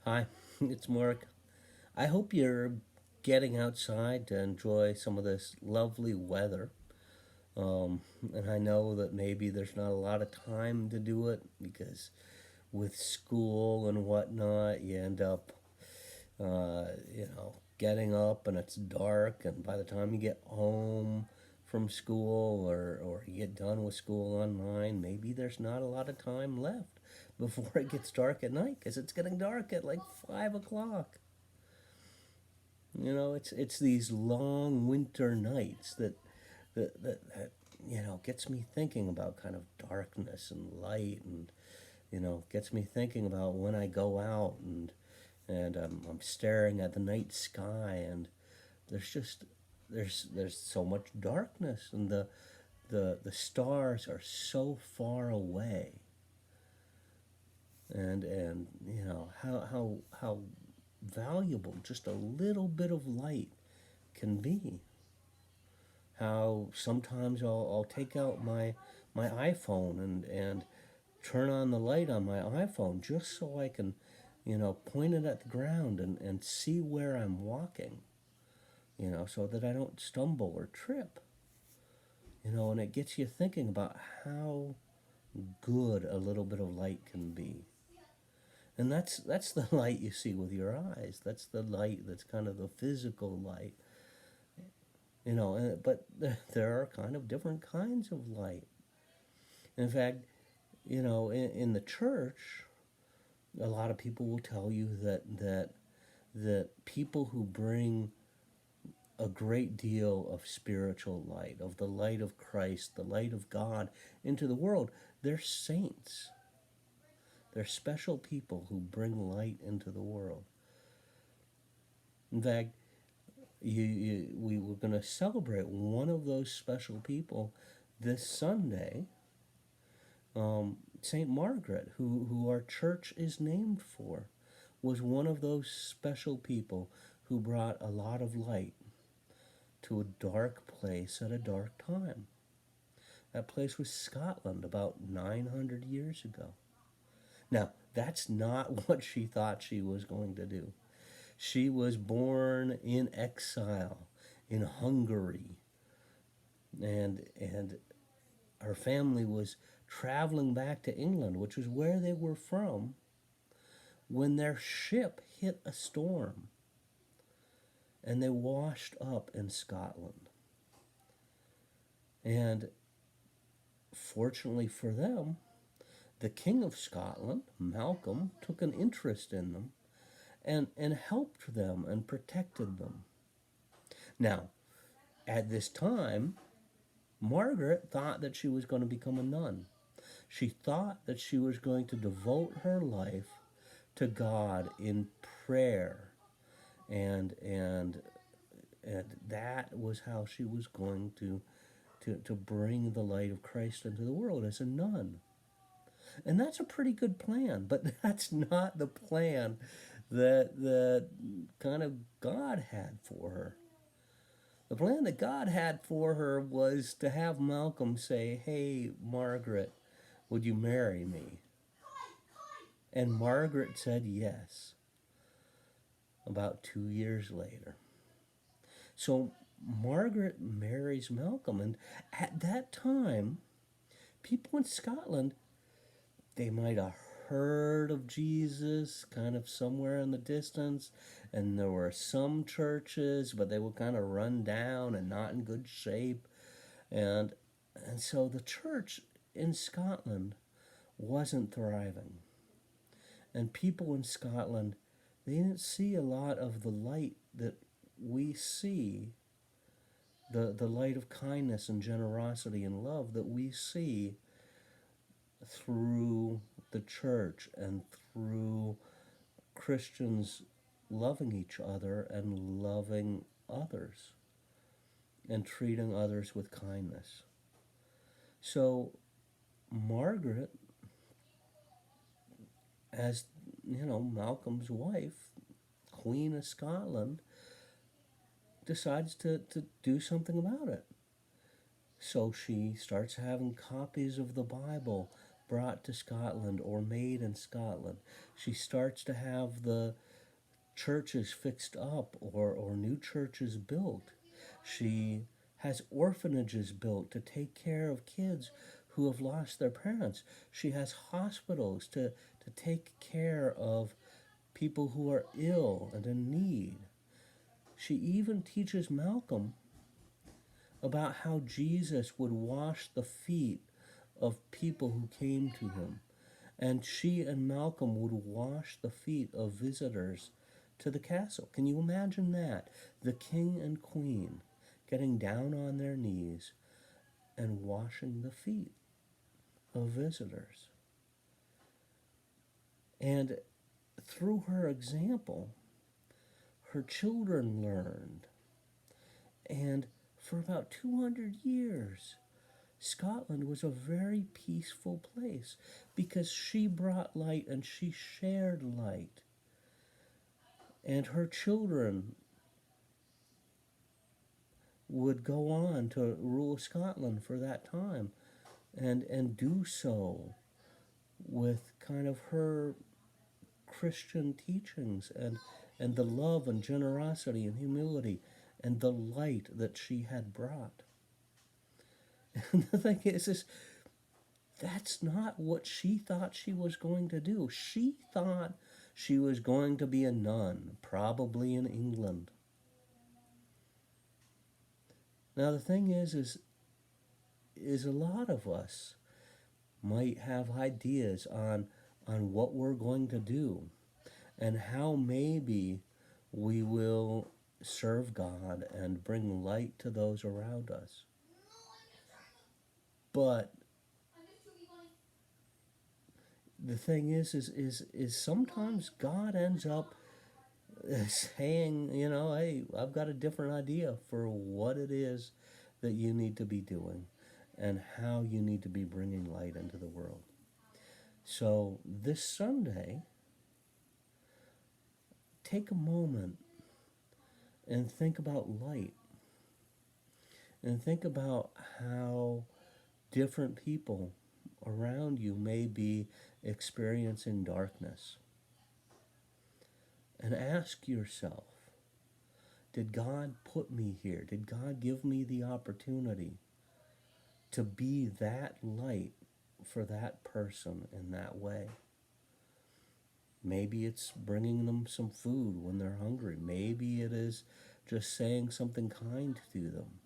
Hi, it's Mark. I hope you're getting outside to enjoy some of this lovely weather. Um, and I know that maybe there's not a lot of time to do it because with school and whatnot, you end up, getting up and it's dark. And by the time you get home from school or you get done with school online, maybe there's not a lot of time left before it gets dark at night because it's getting dark at like 5 o'clock. It's these long winter nights that gets me thinking about kind of darkness and light, and gets me thinking about when I go out and I'm staring at the night sky, and there's just there's so much darkness, and the stars are so far away, and how valuable just a little bit of light can be. How sometimes I'll take out my iPhone and turn on the light on my iPhone just so I can, point it at the ground and see where I'm walking, so that I don't stumble or trip, and it gets you thinking about how good a little bit of light can be. And that's the light you see with your eyes. That's the light that's kind of the physical light, but there are kind of different kinds of light. In fact, in the church, a lot of people will tell you that people who bring a great deal of spiritual light, of the light of Christ, the light of God into the world, they're saints. They're special people who bring light into the world. In fact, we were going to celebrate one of those special people this Sunday, Saint Margaret, who our church is named for, was one of those special people who brought a lot of light to a dark place at a dark time. That place was Scotland about 900 years ago. Now, that's not what she thought she was going to do. She was born in exile in Hungary, and her family was traveling back to England, which was where they were from, when their ship hit a storm and they washed up in Scotland. And fortunately for them, the King of Scotland, Malcolm, took an interest in them and helped them and protected them. Now, at this time, Margaret thought that she was going to become a nun. She thought that she was going to devote her life to God in prayer, and and and that was how she was going to bring the light of Christ into the world as a nun. And that's a pretty good plan, but that's not the plan that kind of God had for her. The plan that God had for her was to have Malcolm say, "Hey, Margaret, would you marry me?" And Margaret said yes about 2 years later. So Margaret marries Malcolm, and at that time, people in Scotland, they might have heard of Jesus kind of somewhere in the distance, and there were some churches, but they were kind of run down and not in good shape. And and so the church in Scotland wasn't thriving. And people in Scotland, they didn't see a lot of the light that we see, the light of kindness and generosity and love that we see through the church and through Christians loving each other and loving others and treating others with kindness. So Margaret, as Malcolm's wife, Queen of Scotland, decides to do something about it. So she starts having copies of the Bible brought to Scotland or made in Scotland. She starts to have the churches fixed up or new churches built. She has orphanages built to take care of kids who have lost their parents. She has hospitals to take care of people who are ill and in need. She even teaches Malcolm about how Jesus would wash the feet of people who came to him. And she and Malcolm would wash the feet of visitors to the castle. Can you imagine that? The king and queen getting down on their knees and washing the feet of visitors. And through her example, her children learned. And for about 200 years, Scotland was a very peaceful place because she brought light and she shared light. And her children would go on to rule Scotland for that time and do so with kind of her Christian teachings and the love and generosity and humility and the light that she had brought. And the thing is that's not what she thought she was going to do. She thought she was going to be a nun, probably in England. Now the thing is a lot of us might have ideas on what we're going to do and how maybe we will serve God and bring light to those around us. But the thing is sometimes God ends up saying, you know, hey, I've got a different idea for what it is that you need to be doing and how you need to be bringing light into the world. So this Sunday, take a moment and think about light and think about how different people around you may be experiencing darkness. And ask yourself, did God put me here? Did God give me the opportunity to be that light for that person in that way? Maybe it's bringing them some food when they're hungry. Maybe it is just saying something kind to them.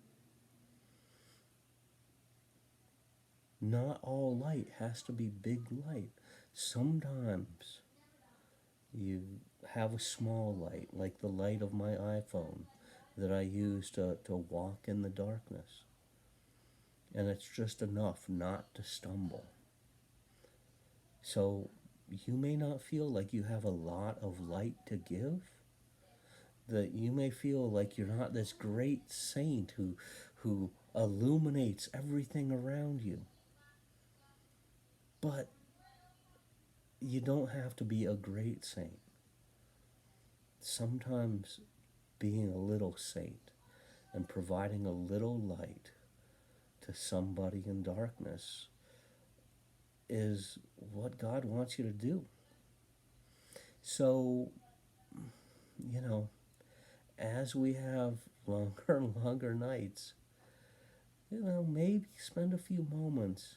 Not all light has to be big light. Sometimes you have a small light, like the light of my iPhone that I use to walk in the darkness. And it's just enough not to stumble. So you may not feel like you have a lot of light to give, that you may feel like you're not this great saint who illuminates everything around you. But you don't have to be a great saint. Sometimes being a little saint and providing a little light to somebody in darkness is what God wants you to do. So, you know, as we have longer and longer nights, you know, maybe spend a few moments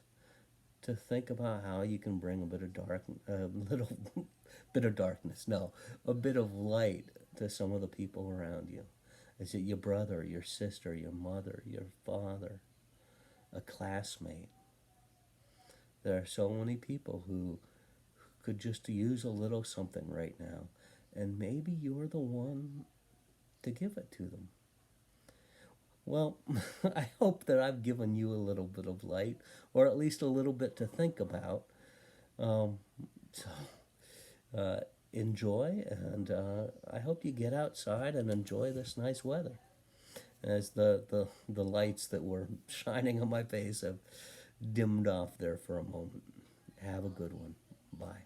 to think about how you can bring a bit of little bit of darkness, no, a bit of light to some of the people around you. Is it your brother, your sister, your mother, your father, a classmate? There are so many people who could just use a little something right now, and maybe you're the one to give it to them. Well, I hope that I've given you a little bit of light, or at least a little bit to think about. Enjoy, and I hope you get outside and enjoy this nice weather. As the lights that were shining on my face have dimmed off there for a moment. Have a good one. Bye.